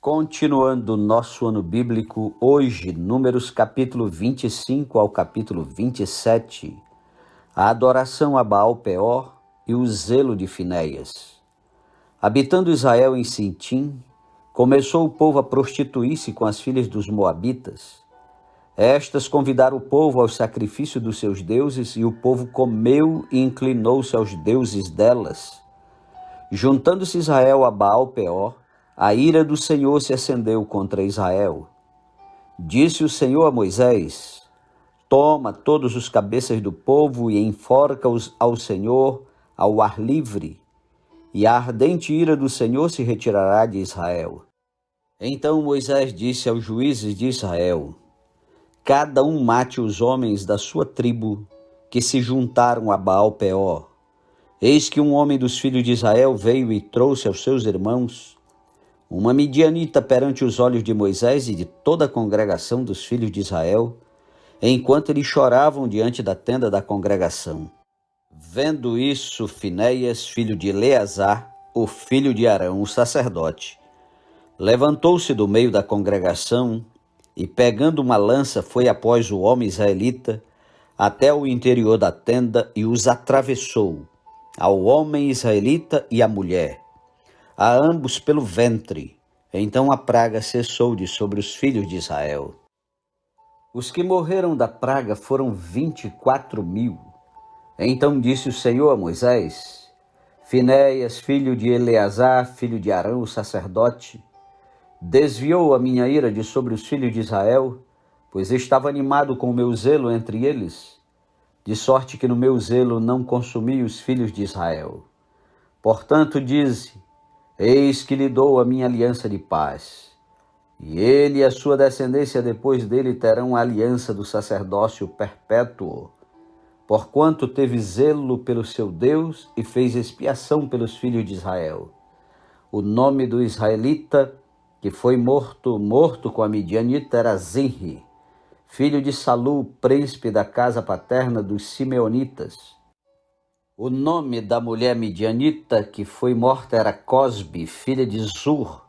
Continuando o nosso ano bíblico, hoje, Números capítulo 25 ao capítulo 27, a adoração a Baal-Peor e o zelo de Finéias. Habitando Israel em Sintim, começou o povo a prostituir-se com as filhas dos moabitas. Estas convidaram o povo ao sacrifício dos seus deuses, e o povo comeu e inclinou-se aos deuses delas. Juntando-se Israel a Baal-Peor, a ira do Senhor se acendeu contra Israel. Disse o Senhor a Moisés: toma todos os cabeças do povo e enforca-os ao Senhor ao ar livre, e a ardente ira do Senhor se retirará de Israel. Então Moisés disse aos juízes de Israel: cada um mate os homens da sua tribo que se juntaram a Baal-Peor. Eis que um homem dos filhos de Israel veio e trouxe aos seus irmãos uma midianita perante os olhos de Moisés e de toda a congregação dos filhos de Israel, enquanto eles choravam diante da tenda da congregação. Vendo isso, Finéias, filho de Eleazar, o filho de Arão, o sacerdote, levantou-se do meio da congregação e, pegando uma lança, foi após o homem israelita até o interior da tenda e os atravessou, ao homem israelita e à mulher, a ambos pelo ventre. Então a praga cessou de sobre os filhos de Israel. Os que morreram da praga foram 24.000. Então disse o Senhor a Moisés: Finéias, filho de Eleazar, filho de Arão, o sacerdote, desviou a minha ira de sobre os filhos de Israel, pois estava animado com o meu zelo entre eles, de sorte que no meu zelo não consumi os filhos de Israel. Portanto, dize: eis que lhe dou a minha aliança de paz, e ele e a sua descendência depois dele terão a aliança do sacerdócio perpétuo, porquanto teve zelo pelo seu Deus e fez expiação pelos filhos de Israel. O nome do israelita que foi morto com a midianita era Zinri, filho de Salu, príncipe da casa paterna dos simeonitas. O nome da mulher midianita que foi morta era Cosbe, filha de Zur,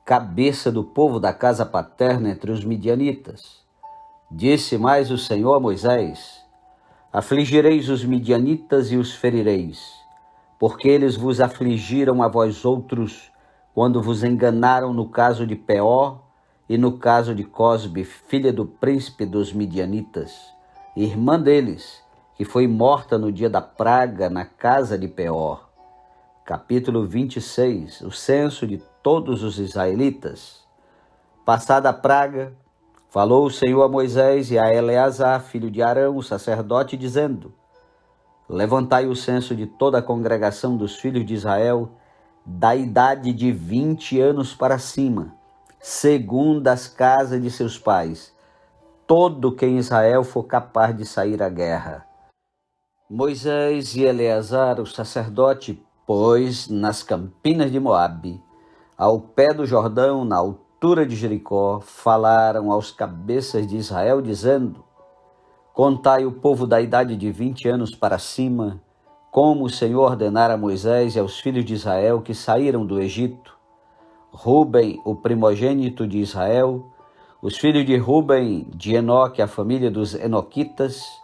cabeça do povo da casa paterna entre os midianitas. Disse mais o Senhor a Moisés: afligireis os midianitas e os ferireis, porque eles vos afligiram a vós outros quando vos enganaram no caso de Peor e no caso de Cosbe, filha do príncipe dos midianitas, irmã deles, que foi morta no dia da praga na casa de Peor. Capítulo 26, o censo de todos os israelitas. Passada a praga, falou o Senhor a Moisés e a Eleazar, filho de Arão, o sacerdote, dizendo: levantai o censo de toda a congregação dos filhos de Israel, da idade de 20 anos para cima, segundo as casas de seus pais, todo quem em Israel for capaz de sair à guerra. Moisés e Eleazar, o sacerdote, pois, nas campinas de Moabe, ao pé do Jordão, na altura de Jericó, falaram aos cabeças de Israel, dizendo: contai o povo da idade de 20 anos para cima, como o Senhor ordenara a Moisés e aos filhos de Israel que saíram do Egito. Ruben, o primogênito de Israel, os filhos de Ruben, de Enoque, a família dos Enoquitas,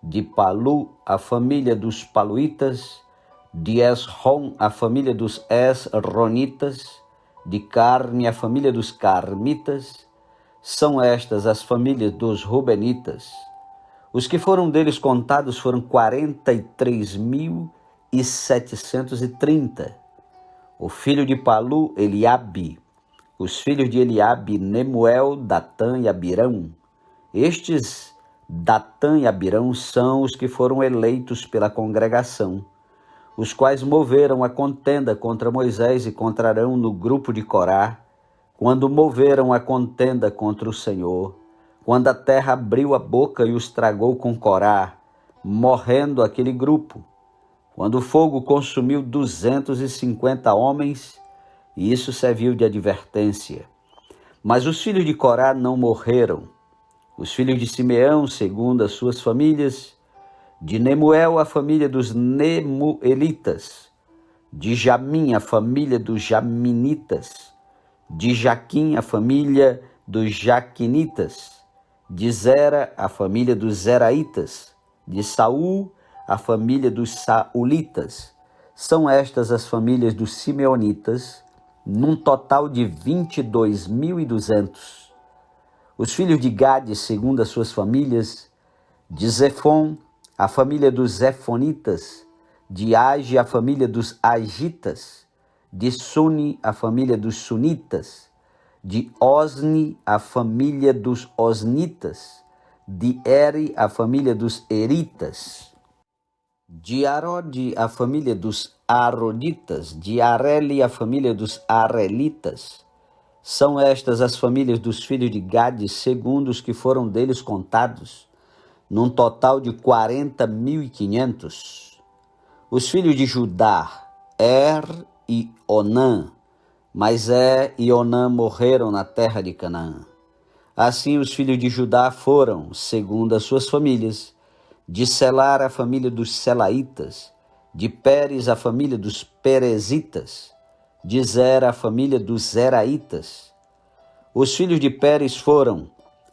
de Palu, a família dos Paluitas, de Esrom, a família dos Esronitas, de Carme, a família dos Carmitas. São estas as famílias dos Rubenitas. Os que foram deles contados foram 43.730. O filho de Palu, Eliabe. Os filhos de Eliabe, Nemuel, Datã e Abirão. Estes Datã e Abirão são os que foram eleitos pela congregação, os quais moveram a contenda contra Moisés e contra Arão no grupo de Corá, quando moveram a contenda contra o Senhor, quando a terra abriu a boca e os tragou com Corá, morrendo aquele grupo, quando o fogo consumiu 250 homens, e isso serviu de advertência. Mas os filhos de Corá não morreram. Os filhos de Simeão, segundo as suas famílias, de Nemuel, a família dos Nemuelitas, de Jamim, a família dos Jaminitas, De Jaquim, a família dos Jaquinitas. De Zera, a família dos Zeraitas. De Saul, a família dos Saulitas. São estas as famílias dos Simeonitas, num total de 22.200. Os filhos de Gade, segundo as suas famílias: de Zefon, a família dos Zefonitas; de Age, a família dos Agitas; de Suni, a família dos Sunitas; de Osni, a família dos Osnitas; de Eri, a família dos Eritas; de Arode, a família dos Aroditas; de Areli, a família dos Arelitas. São estas as famílias dos filhos de Gade, segundo os que foram deles contados, num total de 40.500. Os filhos de Judá: e Onã. Mas e Onã morreram na terra de Canaã. Assim os filhos de Judá foram, segundo as suas famílias: de Selar, a família dos Selaitas; de Pérez, a família dos Perezitas; de Zera, a família dos Zeraitas. Os filhos de Pérez foram: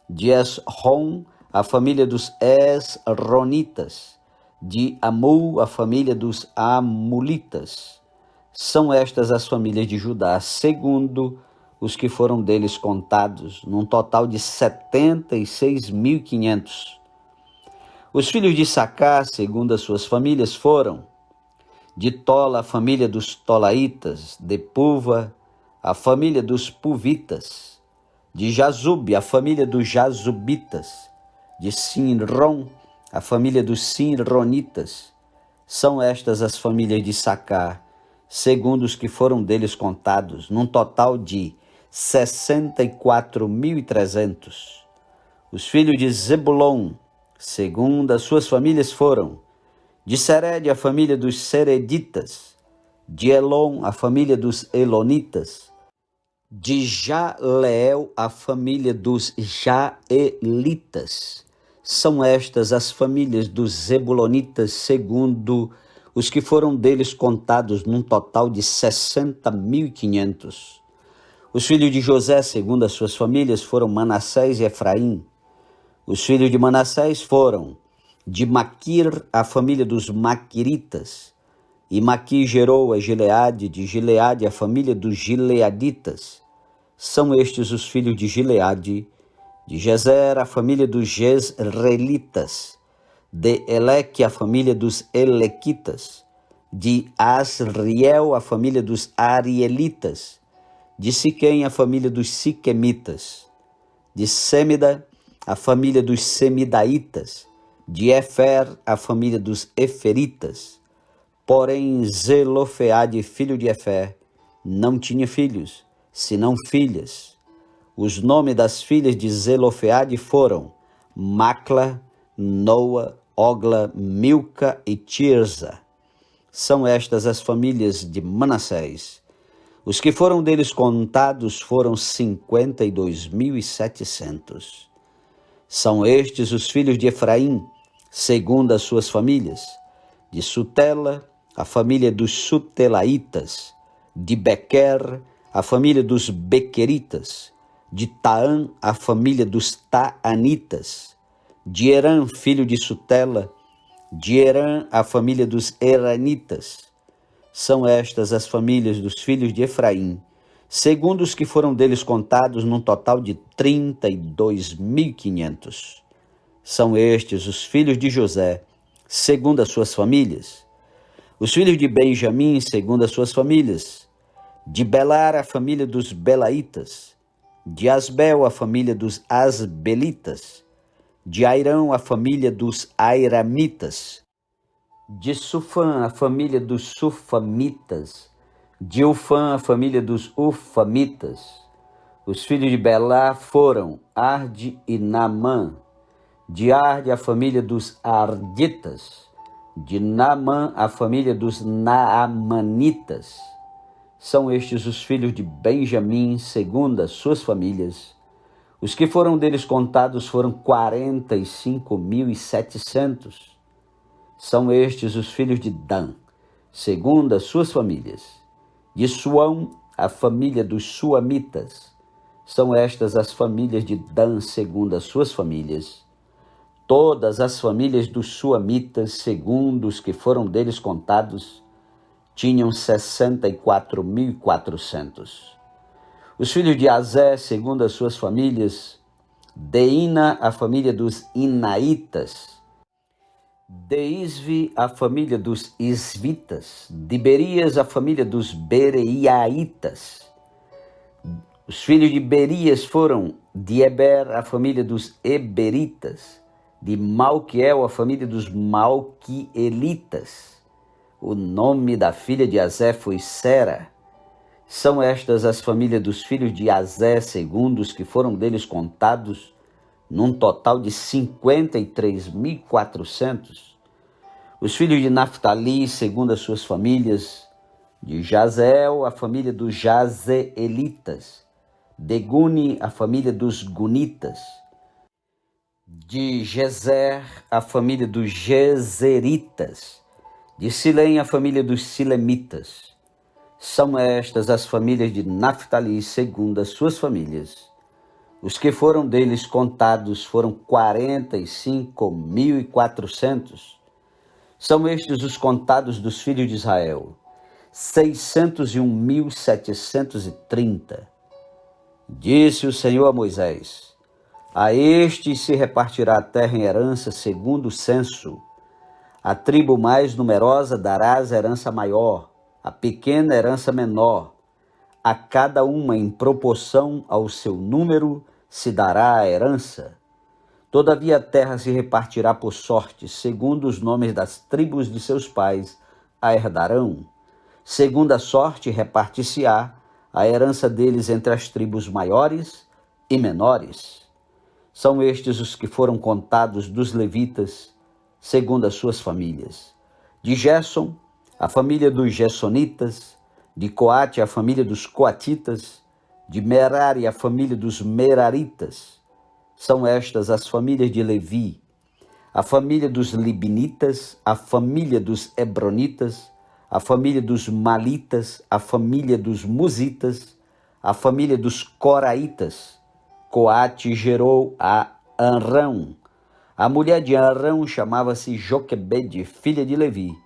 de Esrom, a família dos Esronitas; de Amul, a família dos Amulitas. São estas as famílias de Judá, segundo os que foram deles contados, num total de 76.500. Os filhos de Issacar, segundo as suas famílias, foram: de Tola, a família dos Tolaitas; de Puva, a família dos Puvitas; de Jazube, a família dos Jazubitas; de Sinrom, a família dos Sinronitas. São estas as famílias de Issacar, segundo os que foram deles contados, num total de 64.300. Os filhos de Zebulon, segundo as suas famílias, foram: de Sered, a família dos Sereditas; de Elon, a família dos Elonitas; de Jaleel, a família dos Jaelitas. São estas as famílias dos Zebulonitas, segundo os que foram deles contados, num total de 60.500. Os filhos de José, segundo as suas famílias, foram Manassés e Efraim. Os filhos de Manassés foram: de Maquir, a família dos Maquiritas; e Maquir gerou a Gileade; de Gileade, a família dos Gileaditas. São estes os filhos de Gileade: de Jezer, a família dos Jezreelitas; de Eleque, a família dos Elequitas; de Asriel, a família dos Arielitas; de Siquém, a família dos Siquemitas; de Semida, a família dos Semidaitas; de Efer, a família dos Eferitas. Porém, Zelofeade, filho de Efer, não tinha filhos, senão filhas. Os nomes das filhas de Zelofeade foram Macla, Noa, Ogla, Milca e Tirza. São estas as famílias de Manassés. Os que foram deles contados foram 52.700. São estes os filhos de Efraim, segundo as suas famílias: de Sutela, a família dos Sutelaitas; de Bequer, a família dos Bequeritas; de Taã, a família dos Taanitas; de Herã, filho de Sutela; de Herã, a família dos Heranitas. São estas as famílias dos filhos de Efraim, segundo os que foram deles contados, num total de 32.500. São estes os filhos de José, segundo as suas famílias. Os filhos de Benjamim, segundo as suas famílias: de Belar, a família dos Belaitas; de Asbel, a família dos Asbelitas; de Airão, a família dos Airamitas; de Sufã, a família dos Sufamitas; de Ufã, a família dos Ufamitas. Os filhos de Belá foram Arde e Naamã; de Arde, a família dos Arditas; de Naamã, a família dos Naamanitas. São estes os filhos de Benjamim, segundo as suas famílias. Os que foram deles contados foram 45.700. São estes os filhos de Dan, segundo as suas famílias: de Suão, a família dos Suamitas. São estas as famílias de Dan, segundo as suas famílias. Todas as famílias dos Suamitas, segundo os que foram deles contados, tinham 64.400. Os filhos de Azé, segundo as suas famílias, de Ina, a família dos Inaitas, de Isvi, a família dos Isvitas, de Berias, a família dos Bereiaitas. Os filhos de Berias foram de Eber, a família dos Eberitas, de Malquiel, a família dos Malquielitas. O nome da filha de Azé foi Sera. São estas as famílias dos filhos de Azé, segundo os que foram deles contados, num total de 53.400. Os filhos de Naftali, segundo as suas famílias, de Jazeel, a família dos Jazeelitas, de Guni, a família dos Gunitas, de Gezer, a família dos Gezeritas, de Silém, a família dos Silemitas. São estas as famílias de Naftali, segundo as suas famílias. Os que foram deles contados foram 45.400. São estes os contados dos filhos de Israel, 601.730. Disse o Senhor a Moisés: a estes se repartirá a terra em herança segundo o censo. A tribo mais numerosa darás herança maior, a pequena herança menor. A cada uma em proporção ao seu número se dará a herança. Todavia a terra se repartirá por sorte, segundo os nomes das tribos de seus pais a herdarão. Segundo a sorte repartir-se-á a herança deles entre as tribos maiores e menores. São estes os que foram contados dos levitas, segundo as suas famílias. De Gerson, a família dos Gersonitas, de Coate, a família dos Coatitas, de Merari, a família dos Meraritas. São estas as famílias de Levi, a família dos Libinitas, a família dos Hebronitas, a família dos Malitas, a família dos Musitas, a família dos Coraitas. Coate gerou a Anrão. A mulher de Anrão chamava-se Joquebede, filha de Levi,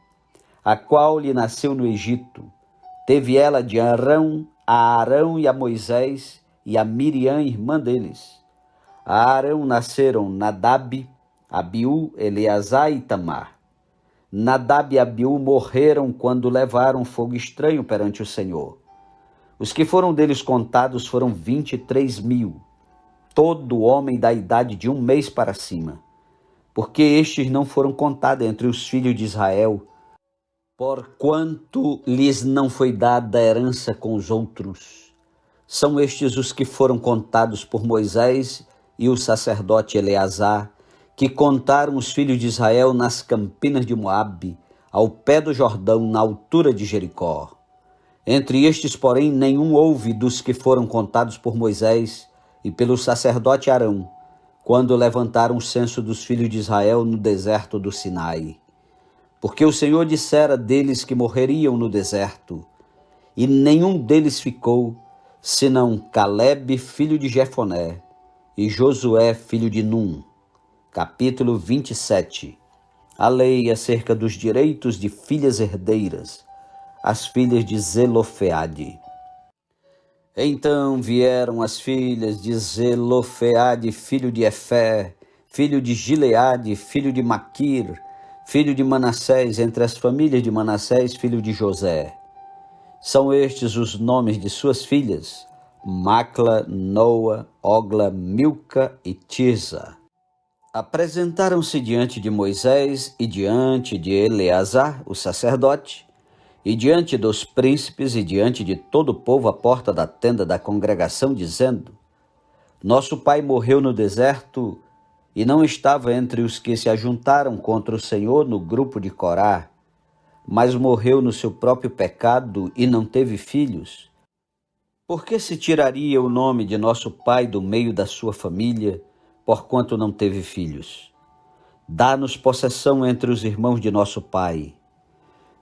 a qual lhe nasceu no Egito. Teve ela de Anrão a Arão e a Moisés e a Miriam, irmã deles. A Arão nasceram Nadab, Abiú, Eleazar e Tamar. Nadab e Abiú morreram quando levaram fogo estranho perante o Senhor. Os que foram deles contados foram 23.000, todo homem da idade de 1 mês para cima, porque estes não foram contados entre os filhos de Israel, porquanto lhes não foi dada herança com os outros. São estes os que foram contados por Moisés e o sacerdote Eleazar, que contaram os filhos de Israel nas campinas de Moabe, ao pé do Jordão, na altura de Jericó. Entre estes, porém, nenhum houve dos que foram contados por Moisés e pelo sacerdote Arão, quando levantaram o censo dos filhos de Israel no deserto do Sinai. Porque o Senhor dissera deles que morreriam no deserto, e nenhum deles ficou, senão Caleb, filho de Jefoné, e Josué, filho de Num. Capítulo 27. A lei acerca dos direitos de filhas herdeiras, as filhas de Zelofeade. Então vieram as filhas de Zelofeade, filho de Efé, filho de Gileade, filho de Maquir, filho de Manassés, entre as famílias de Manassés, filho de José. São estes os nomes de suas filhas: Macla, Noa, Ogla, Milca e Tirza. Apresentaram-se diante de Moisés e diante de Eleazar, o sacerdote, e diante dos príncipes e diante de todo o povo à porta da tenda da congregação, dizendo: Nosso pai morreu no deserto e não estava entre os que se ajuntaram contra o Senhor no grupo de Corá, mas morreu no seu próprio pecado e não teve filhos. Por que se tiraria o nome de nosso pai do meio da sua família, porquanto não teve filhos? Dá-nos possessão entre os irmãos de nosso pai.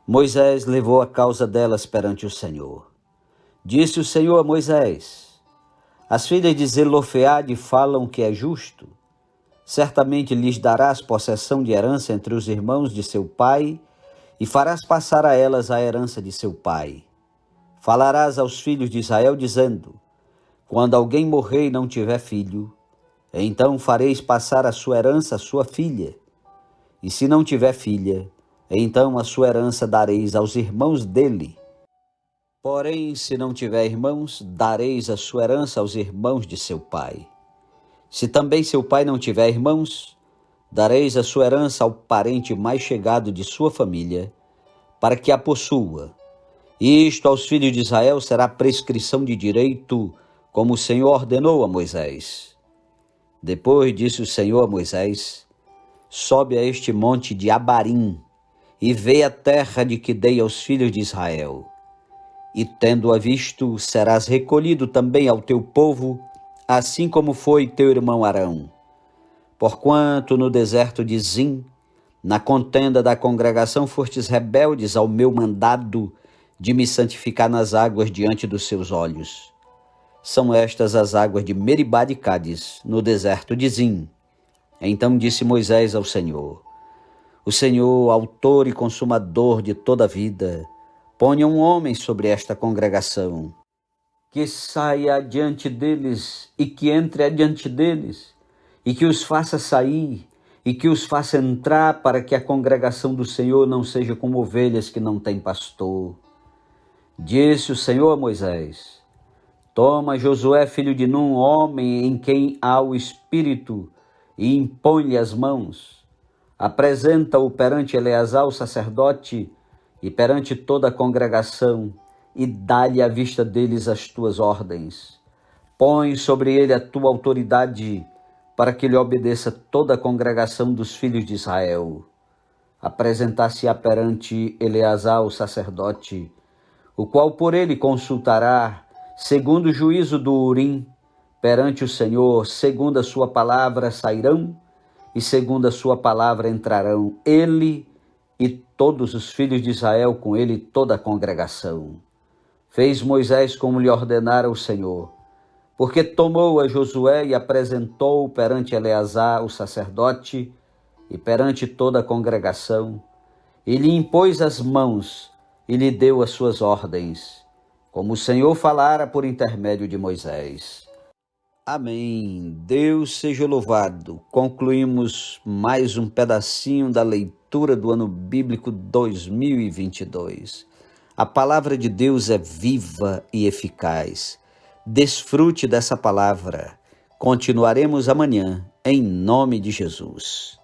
Moisés levou a causa delas perante o Senhor. Disse o Senhor a Moisés: As filhas de Zelofeade falam que é justo. Certamente lhes darás possessão de herança entre os irmãos de seu pai, e farás passar a elas a herança de seu pai. Falarás aos filhos de Israel, dizendo: Quando alguém morrer e não tiver filho, então fareis passar a sua herança à sua filha. E se não tiver filha, então a sua herança dareis aos irmãos dele. Porém, se não tiver irmãos, dareis a sua herança aos irmãos de seu pai. Se também seu pai não tiver irmãos, dareis a sua herança ao parente mais chegado de sua família, para que a possua. E isto aos filhos de Israel será prescrição de direito, como o Senhor ordenou a Moisés. Depois disse o Senhor a Moisés: Sobe a este monte de Abarim, e vê a terra de que dei aos filhos de Israel. E tendo-a visto, serás recolhido também ao teu povo, assim como foi teu irmão Arão. Porquanto no deserto de Zim, na contenda da congregação, fostes rebeldes ao meu mandado de me santificar nas águas diante dos seus olhos. São estas as águas de Meribá de Cádiz, no deserto de Zim. Então disse Moisés ao Senhor: O Senhor, autor e consumador de toda a vida, ponha um homem sobre esta congregação, que saia adiante deles e que entre adiante deles, e que os faça sair e que os faça entrar, para que a congregação do Senhor não seja como ovelhas que não têm pastor. Disse o Senhor a Moisés: Toma Josué, filho de Num, homem em quem há o Espírito, e impõe-lhe as mãos. Apresenta-o perante Eleazar, o sacerdote, e perante toda a congregação, e dá-lhe à vista deles as tuas ordens. Põe sobre ele a tua autoridade, para que lhe obedeça toda a congregação dos filhos de Israel. Apresentar-se-á perante Eleazar, o sacerdote, o qual por ele consultará, segundo o juízo do Urim, perante o Senhor, segundo a sua palavra sairão, e segundo a sua palavra entrarão, ele e todos os filhos de Israel, com ele toda a congregação. Fez Moisés como lhe ordenara o Senhor, porque tomou a Josué e apresentou-o perante Eleazar, o sacerdote, e perante toda a congregação, e lhe impôs as mãos e lhe deu as suas ordens, como o Senhor falara por intermédio de Moisés. Amém. Deus seja louvado. Concluímos mais um pedacinho da leitura do ano bíblico 2022. A palavra de Deus é viva e eficaz. Desfrute dessa palavra. Continuaremos amanhã, em nome de Jesus.